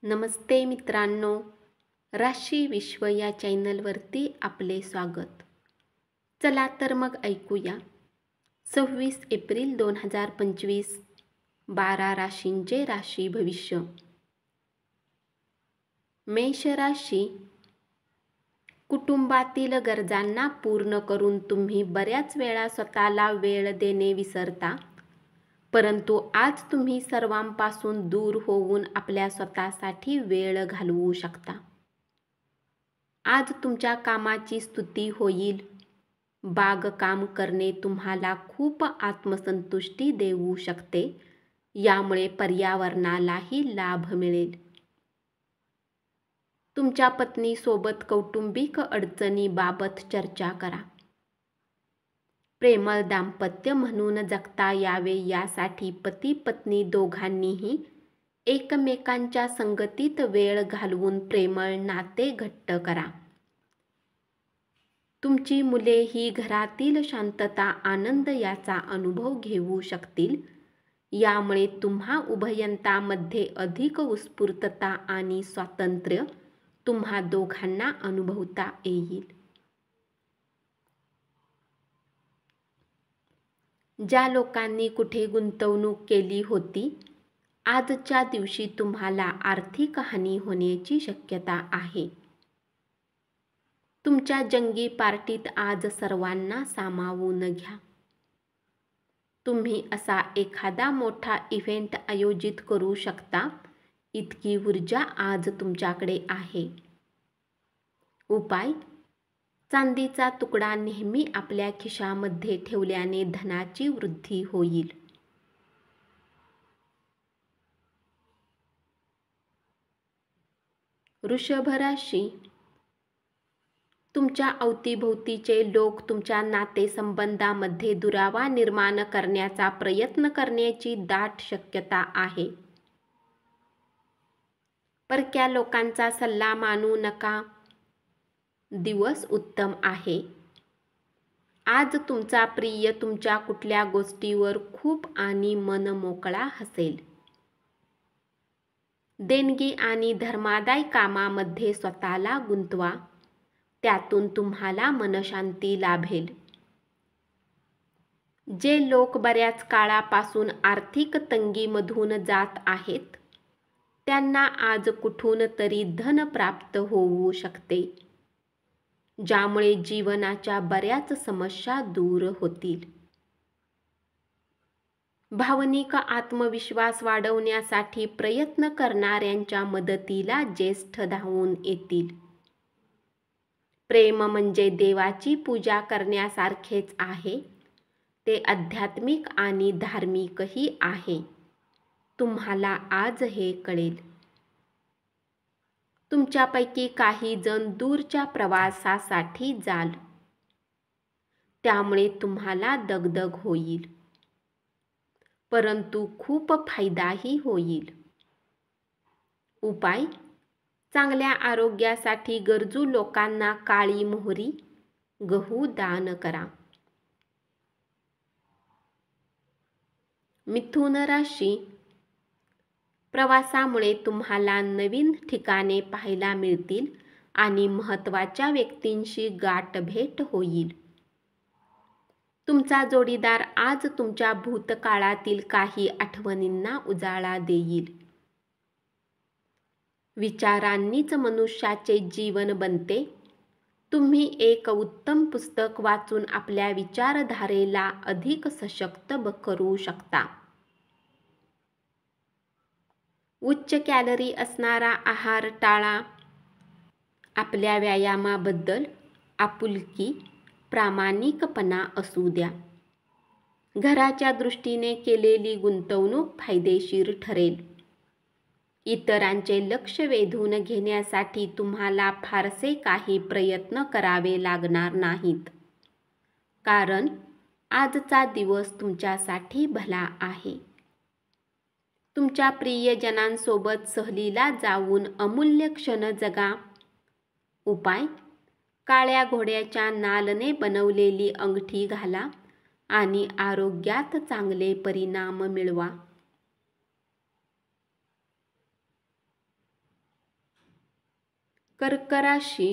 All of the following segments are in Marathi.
नमस्ते मित्रांनो, राशी विश्व या चॅनलवरती आपले स्वागत. चला तर मग ऐकूया 26 एप्रिल 2025 12 राशींचे राशी भविष्य. मेष राशी, कुटुंबातील गरजांना पूर्ण करून तुम्ही बऱ्याच वेळा स्वतःला वेळ देणे विसरता, परंतु आज तुम्ही सर्वांपासून दूर होऊन आपल्या स्वतःसाठी वेळ घालवू शकता. आज तुमच्या कामाची स्तुती होईल. बागकाम करणे तुम्हाला खूप आत्मसंतुष्टी देऊ शकते, यामुळे पर्यावरणालाही लाभ मिळेल. तुमच्या पत्नीसोबत कौटुंबिक अडचणीबाबत चर्चा करा. प्रेमळ दाम्पत्य म्हणून जगता यावे यासाठी पती पत्नी दोघांनीही एकमेकांच्या संगतीत वेळ घालवून प्रेमळ नाते घट्ट करा. तुमची मुले ही घरातील शांतता आनंद याचा अनुभव घेऊ शकतील, यामुळे तुम्हा उभयतांमध्ये अधिक उत्स्फूर्तता आणि स्वातंत्र्य तुम्हा दोघांना अनुभवता येईल. ज्या लोकांनी कुठे गुंतवणूक केली होती, आजच्या दिवशी तुम्हाला आर्थिक हानी होण्याची शक्यता आहे. तुमच्या जंगी पार्टीत आज सर्वांना सामावून घ्या. तुम्ही असा एखादा मोठा इव्हेंट आयोजित करू शकता, इतकी ऊर्जा आज तुमच्याकडे आहे. उपाय: चांदीचा तुकडा नेहमी आपल्या खिशामध्ये ठेवल्याने धनाची वृद्धी होईल. वृषभ राशी, तुमच्या अवतीभोवतीचे लोक तुमच्या नातेसंबंधामध्ये दुरावा निर्माण करण्याचा प्रयत्न करण्याची दाट शक्यता आहे. परक्या लोकांचा सल्ला मानू नका. दिवस उत्तम आहे. आज तुमचा प्रिय तुमच्या कुठल्या गोष्टीवर खूप आणि मनमोकळा हसेल. देणगी आणि धर्मादाय कामामध्ये स्वतःला गुंतवा, त्यातून तुम्हाला मनशांती लाभेल. जे लोक बऱ्याच काळापासून आर्थिक तंगीमधून जात आहेत, त्यांना आज कुठून तरी धन प्राप्त होऊ शकते, ज्यामुळे जीवनाच्या बऱ्याच समस्या दूर होतील. भावनिक आत्मविश्वास वाढवण्यासाठी प्रयत्न करणाऱ्यांच्या मदतीला ज्येष्ठ धावून येतील. प्रेम म्हणजे देवाची पूजा करण्यासारखेच आहे. ते आध्यात्मिक आणि धार्मिकही आहे. तुम्हाला आज हे कळेल. तुमच्यापैकी काही जण दूरच्या प्रवासासाठी जाल, त्यामुळे तुम्हाला दगदग होईल, परंतु खूप फायदाही होईल. उपाय: चांगल्या आरोग्यासाठी गरजू लोकांना काळी मोहरी, गहू दान करा. मिथुन राशी, प्रवासामुळे तुम्हाला नवीन ठिकाणे पाहायला मिळतील आणि महत्त्वाच्या व्यक्तींशी गाठभेट होईल. तुमचा जोडीदार आज तुमच्या भूतकाळातील काही आठवणींना उजाळा देईल. विचारांनीच मनुष्याचे जीवन बनते. तुम्ही एक उत्तम पुस्तक वाचून आपल्या विचारधारेला अधिक सशक्त करू शकता. उच्च कॅलरी असणारा आहार टाळा. आपल्या व्यायामाबद्दल आपुलकी, प्रामाणिकपणा असू द्या. घराच्या दृष्टीने केलेली गुंतवणूक फायदेशीर ठरेल. इतरांचे लक्ष वेधून घेण्यासाठी तुम्हाला फारसे काही प्रयत्न करावे लागणार नाहीत, कारण आजचा दिवस तुमच्यासाठी भला आहे. तुमच्या प्रियजनांसोबत सहलीला जाऊन अमूल्य क्षण जगा. उपाय: काळ्या घोड्याच्या नालने बनवलेली अंगठी घाला आणि आरोग्यात चांगले परिणाम मिळवा. कर्क राशी,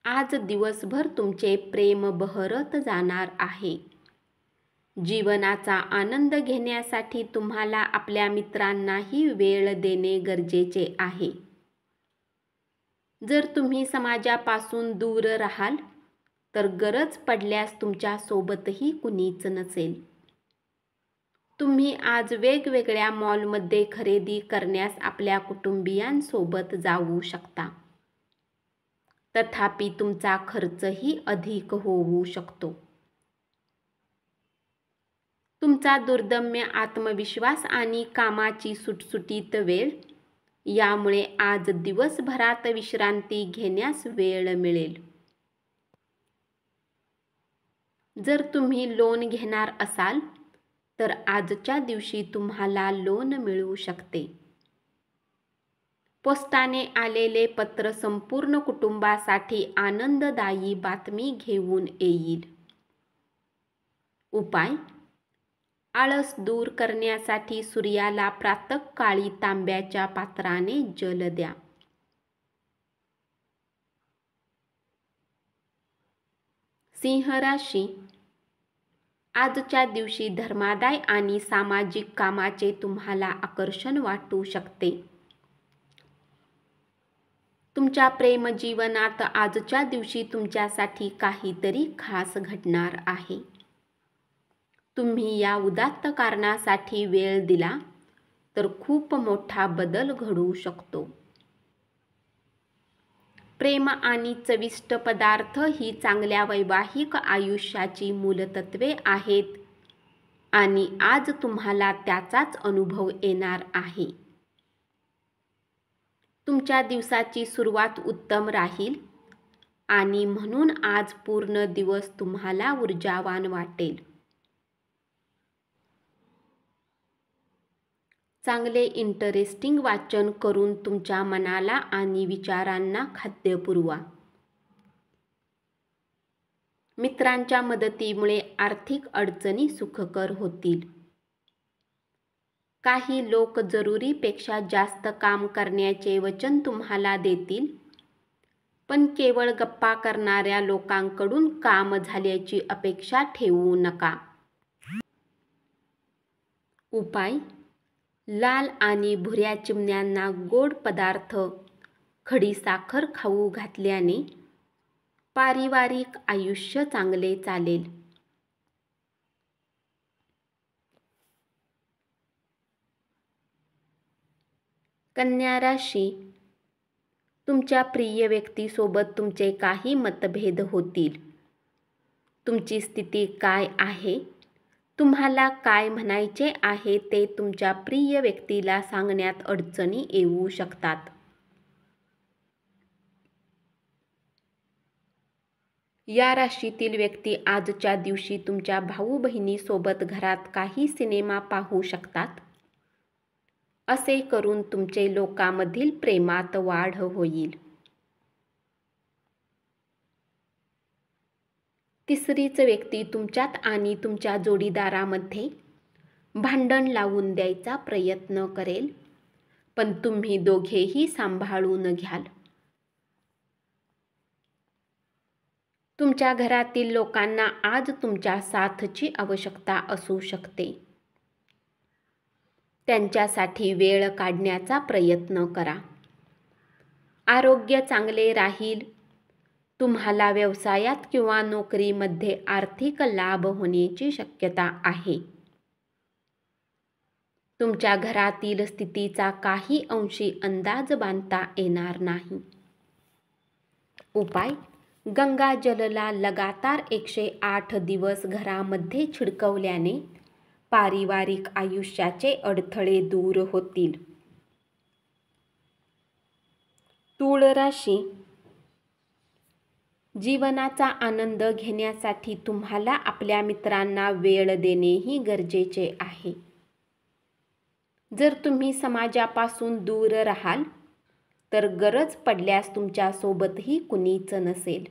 आज दिवसभर तुमचे प्रेम बहरत जाणार आहे. जीवनाचा आनंद घेण्यासाठी तुम्हाला आपल्या मित्रांनाही वेळ देणे गरजेचे आहे. जर तुम्ही समाजापासून दूर राहाल तर गरज पडल्यास तुमच्या सोबतही कुणीच नसेल. तुम्ही आज वेगवेगळ्या मॉलमध्ये खरेदी करण्यास आपल्या कुटुंबियांसोबत जाऊ शकता. तथापि तुमचा खर्चही अधिक होऊ शकतो. तुमचा दुर्दम्य आत्मविश्वास आणि कामाची सुटसुटीत वेळ यामुळे आज दिवसभरात विश्रांती घेण्यास वेळ मिळेल. जर तुम्ही लोन घेणार असाल तर आजच्या दिवशी तुम्हाला लोन मिळू शकते. पोस्टाने आलेले पत्र संपूर्ण कुटुंबासाठी आनंददायी बातमी घेऊन येईल. उपाय: आळस दूर करण्यासाठी सूर्याला प्रातःकाळी तांब्याच्या पात्राने जल द्या. सिंह राशी, आजच्या दिवशी धर्मादाय आणि सामाजिक कामाचे तुम्हाला आकर्षण वाटू शकते. तुमच्या प्रेमजीवनात आजच्या दिवशी तुमच्यासाठी काहीतरी खास घडणार आहे. तुम्ही या उदात्त कारणासाठी वेळ दिला तर खूप मोठा बदल घडू शकतो. प्रेम आणि चविष्ट पदार्थ ही चांगल्या वैवाहिक आयुष्याची मूलतत्वे आहेत आणि आज तुम्हाला त्याचाच अनुभव येणार आहे. तुमच्या दिवसाची सुरुवात उत्तम राहील आणि म्हणून आज पूर्ण दिवस तुम्हाला ऊर्जावान वाटेल. चांगले इंटरेस्टिंग वाचन करून तुमच्या मनाला आणि विचारांना खाद्य पुरवा. मित्रांच्या मदतीमुळे आर्थिक अडचणी सुखकर होतील. काही लोक जरुरीपेक्षा जास्त काम करण्याचे वचन तुम्हाला देतील, पण केवळ गप्पा करणाऱ्या लोकांकडून काम झाल्याची अपेक्षा ठेवू नका. उपाय: लाल आणि भुऱ्या चिमण्यांना गोड पदार्थ, खडीसाखर खाऊ घातल्याने पारिवारिक आयुष्य चांगले चालेल. कन्या राशी, तुमच्या प्रिय व्यक्तीसोबत तुमचे काही मतभेद होतील. तुमची स्थिती काय आहे, तुम्हाला काय म्हणायचे आहे ते तुमच्या प्रिय व्यक्तीला सांगण्यात अडचणी येऊ शकतात. या राशीतील व्यक्ती आजच्या दिवशी तुमच्या भाऊ बहिणीसोबत घरात काही सिनेमा पाहू शकतात. असे करून तुमचे लोकांमधील प्रेमात वाढ होईल. तिसरीच व्यक्ती तुमच्यात आणि तुमच्या जोडीदारामध्ये भांडण लावून द्यायचा प्रयत्न करेल, पण तुम्ही दोघेही सांभाळून घ्याल. तुमच्या घरातील लोकांना आज तुमच्या साथची आवश्यकता असू शकते. त्यांच्यासाठी वेळ काढण्याचा प्रयत्न करा. आरोग्य चांगले राहील. तुम्हाला व्यवसायात किंवा नोकरीमध्ये आर्थिक लाभ होण्याची शक्यता आहे. तुमच्या घरातील स्थितीचा काही अंशी अंदाज बांधता येणार नाही. उपाय: गंगाजलला लगातार 108 दिवस घरामध्ये छिडकवल्याने पारिवारिक आयुष्याचे अडथळे दूर होतील. तूळ राशी, जीवनाचा आनंद घेण्यासाठी तुम्हाला आपल्या मित्रांना वेळ देणेही गरजेचे आहे. जर तुम्ही समाजापासून दूर राहाल तर गरज पडल्यास तुमच्या सोबतही कुणीच नसेल.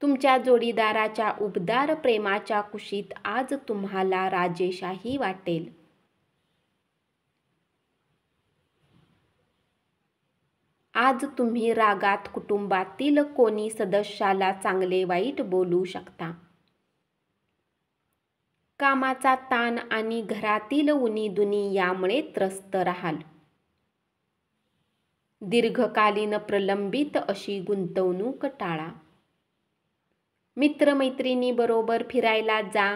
तुमच्या जोडीदाराच्या उबदार प्रेमाच्या कुशीत आज तुम्हाला राजेशाही वाटेल. आज तुम्ही रागात कुटुंबातील कोणी सदस्याला चांगले वाईट बोलू शकता. कामाचा ताण आणि घरातील उणीधुणी यामुळे त्रस्त राहाल. दीर्घकालीन प्रलंबित अशी गुंतवणूक टाळा. मित्रमैत्रिणीबरोबर फिरायला जा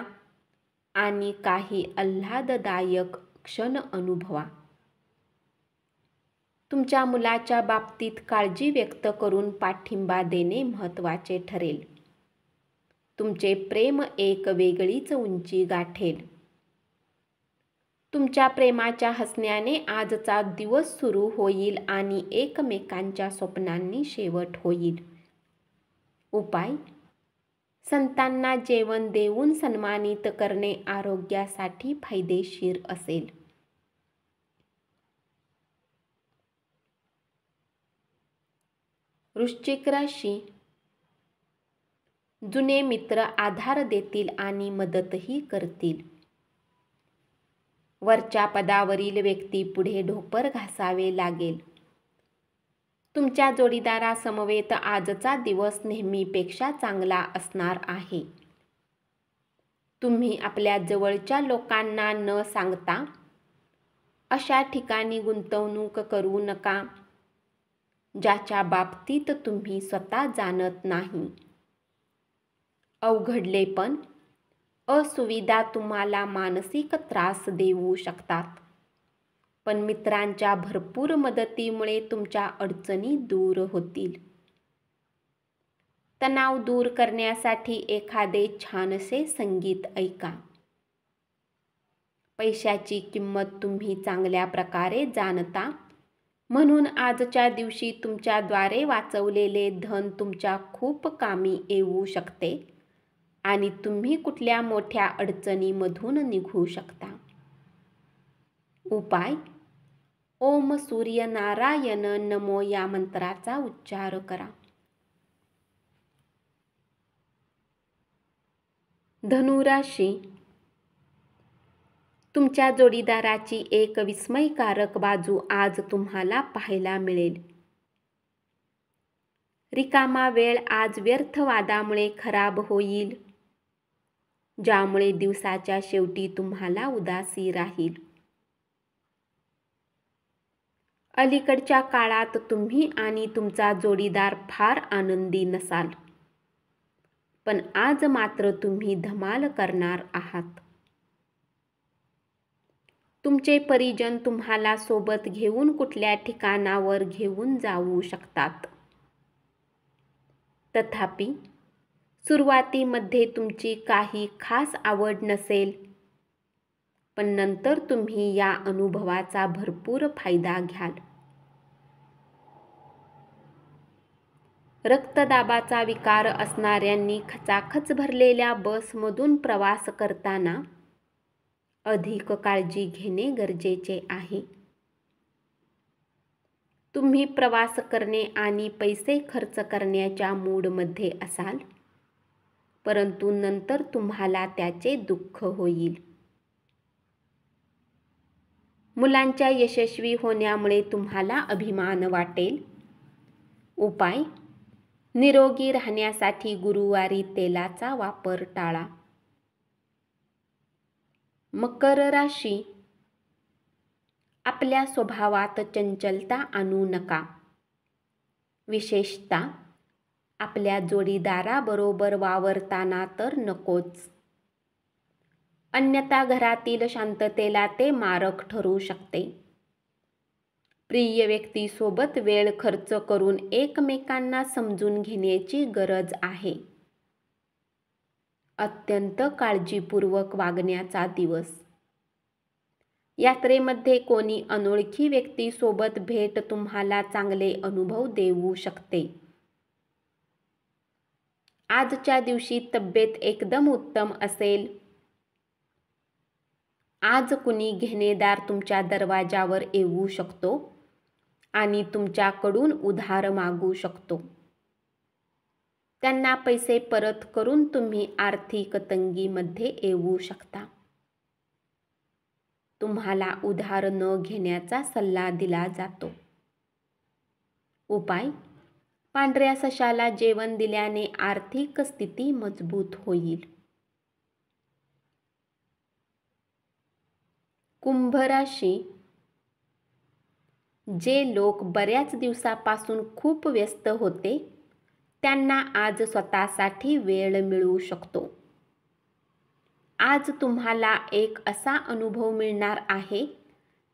आणि काही आल्हाददायक क्षण अनुभवा. तुमच्या मुलाच्या बाबतीत काळजी व्यक्त करून पाठिंबा देणे महत्त्वाचे ठरेल. तुमचे प्रेम एक वेगळीच उंची गाठेल. तुमच्या प्रेमाच्या हसण्याने आजचा दिवस सुरू होईल आणि एकमेकांच्या स्वप्नांनी शेवट होईल. उपाय: संतांना जेवण देऊन सन्मानित करणे आरोग्यासाठी फायदेशीर असेल. वृश्चिक राशी. जुने मित्र आधार देतील आणि मदतही करतील. वरच्या पदावरील व्यक्ती पुढे ढोपर घासावे लागेल. तुमच्या जोडीदारासमवेत आजचा दिवस नेहमीपेक्षा चांगला असणार आहे. तुम्ही आपल्या जवळच्या लोकांना न सांगता अशा ठिकाणी गुंतवणूक करू नका ज्याच्या बाबतीत तुम्ही स्वतः जाणत नाही. अवघडलेपण, असुविधा तुम्हाला मानसिक त्रास देऊ शकतात, पण मित्रांच्या भरपूर मदतीमुळे तुमच्या अडचणी दूर होतील. तणाव दूर करण्यासाठी एखादे छानसे संगीत ऐका. पैशाची किंमत तुम्ही चांगल्या प्रकारे जाणता, म्हणून आजच्या दिवशी तुमच्याद्वारे वाचवलेले धन तुमच्या खूप कामी येऊ शकते आणि तुम्ही कुठल्या मोठ्या अडचणीमधून निघू शकता. उपाय: ओम सूर्यनारायण नमो या मंत्राचा उच्चार करा. धनुराशी. तुमच्या जोडीदाराची एक विस्मयकारक बाजू आज तुम्हाला पाहायला मिळेल. रिकामा वेळ आज व्यर्थ वादामुळे खराब होईल, ज्यामुळे दिवसाच्या शेवटी तुम्हाला उदासी राहील. अलीकडच्या काळात तुम्ही आणि तुमचा जोडीदार फार आनंदी नसाल, पण आज मात्र तुम्ही धमाल करणार आहात. तुमचे परिजन तुम्हाला सोबत घेऊन कुठल्या ठिकाणावर घेऊन जाऊ शकतात. तथापि सुरुवातीमध्ये तुमची काही खास आवड नसेल, पण नंतर तुम्ही या अनुभवाचा भरपूर फायदा घ्याल. रक्तदाबाचा विकार असणाऱ्यांनी खचाखच भरलेल्या बसमधून प्रवास करताना अधिक काळजी घेणे गरजेचे आहे. तुम्ही प्रवास करणे आणि पैसे खर्च करण्याच्या मूडमध्ये असाल, परंतु नंतर तुम्हाला त्याचे दुःख होईल. मुलांच्या यशस्वी होण्यामुळे तुम्हाला अभिमान वाटेल. उपाय: निरोगी राहण्यासाठी गुरुवारी तेलाचा वापर टाळा. मकर राशी. आपल्या स्वभावात चंचलता आणू नका, विशेषतः आपल्या जोडीदाराबरोबर वावरताना तर नकोच. अन्यथा घरातील शांततेला ते मारक ठरू शकते. प्रिय व्यक्तीसोबत वेळ खर्च करून एकमेकांना समजून घेण्याची गरज आहे. अत्यंत काळजीपूर्वक वागण्याचा दिवस. यात्रेमध्ये कोणी अनोळखी व्यक्तीसोबत भेट तुम्हाला चांगले अनुभव देऊ शकते. आजच्या दिवशी तब्येत एकदम उत्तम असेल. आज कुणी घेणेदार तुमच्या दरवाजावर येऊ शकतो आणि तुमच्याकडून उधार मागू शकतो. त्यांना पैसे परत करून तुम्ही आर्थिक तंगीमध्ये येऊ शकता. तुम्हाला उधार न घेण्याचा सल्ला दिला जातो. उपाय: पांढऱ्या सशाला जेवण दिल्याने आर्थिक स्थिती मजबूत होईल. कुंभ राशी. जे लोक बऱ्याच दिवसापासून खूप व्यस्त होते त्यांना आज स्वतःसाठी वेळ मिळू शकतो. आज तुम्हाला एक असा अनुभव मिळणार आहे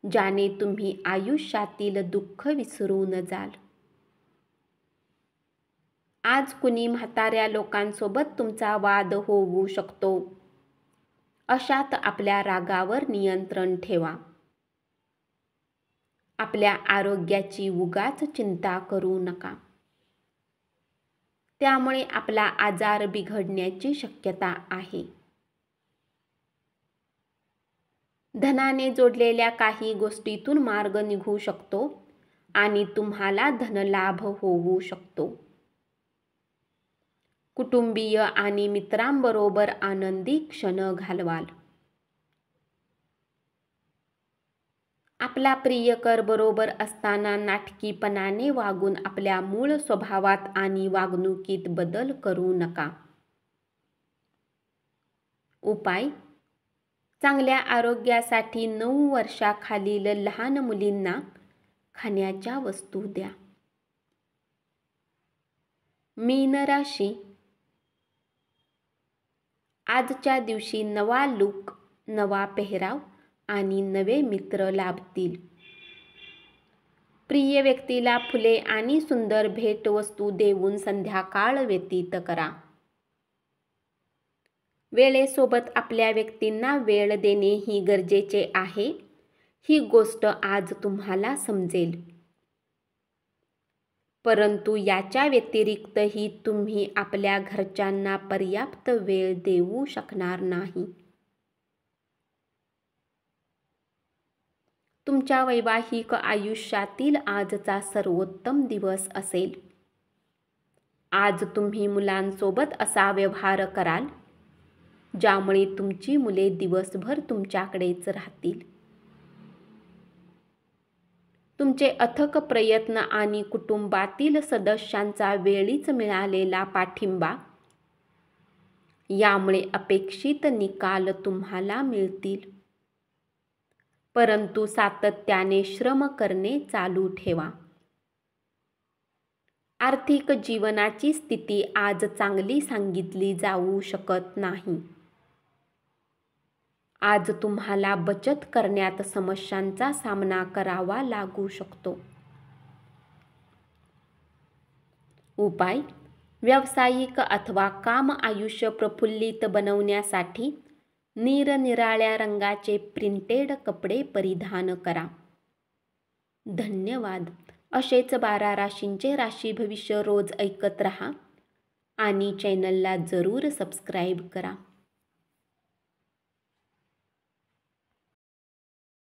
ज्याने तुम्ही आयुष्यातील दुःख विसरून जाल. आज कुणी म्हाताऱ्या लोकांसोबत तुमचा वाद होऊ शकतो. अशात आपल्या रागावर नियंत्रण ठेवा. आपल्या आरोग्याची उगाच चिंता करू नका. त्यामुळे आपला आजार बिघडण्याची शक्यता आहे. धनाने जोडलेल्या काही गोष्टीतून मार्ग निघू शकतो आणि तुम्हाला धनलाभ होऊ शकतो. कुटुंबीय आणि मित्रांबरोबर आनंदी क्षण घालवाल. आपला प्रियकर बरोबर असताना नाटकीपणाने वागून आपल्या मूळ स्वभावात आणि वागणुकीत बदल करू नका. उपाय: चांगल्या आरोग्यासाठी 9 वर्षाखालील लहान मुलींना खाण्याच्या वस्तू द्या. मीन राशी. आजच्या दिवशी नवा लूक, नवा पेहराव आणि नवे मित्र लाभतील. प्रिय व्यक्तीला फुले आणि सुंदर भेटवस्तू देऊन संध्याकाळ व्यतीत करा. वेळेसोबत आपल्या व्यक्तींना वेळ देणे ही गरजेचे आहे. ही गोष्ट आज तुम्हाला समजेल. परंतु याच्या व्यतिरिक्तही तुम्ही आपल्या घरच्यांना पर्याप्त वेळ देऊ शकणार नाही. तुमच्या वैवाहिक आयुष्यातील आजचा सर्वोत्तम दिवस असेल. आज तुम्ही मुलांसोबत असा व्यवहार कराल ज्यामुळे तुमची मुले दिवसभर तुमच्याकडेच राहतील. तुमचे अथक प्रयत्न आणि कुटुंबातील सदस्यांचा वेळीच मिळालेला पाठिंबा यामुळे अपेक्षित निकाल तुम्हाला मिळतील. परंतु सातत्याने श्रम करणे चालू ठेवा. आर्थिक जीवनाची स्थिती आज चांगली सांगितली जाऊ शकत नाही. आज तुम्हाला बचत करण्यात समस्यांचा सामना करावा लागू शकतो. उपाय: व्यावसायिक अथवा काम आयुष्य प्रफुल्लित बनवण्यासाठी निरनिराळ्या रंगाचे प्रिंटेड कपडे परिधान करा. धन्यवाद. असेच 12 राशींचे राशी भविष्य रोज ऐकत रहा आणि चॅनलला जरूर सबस्क्राईब करा.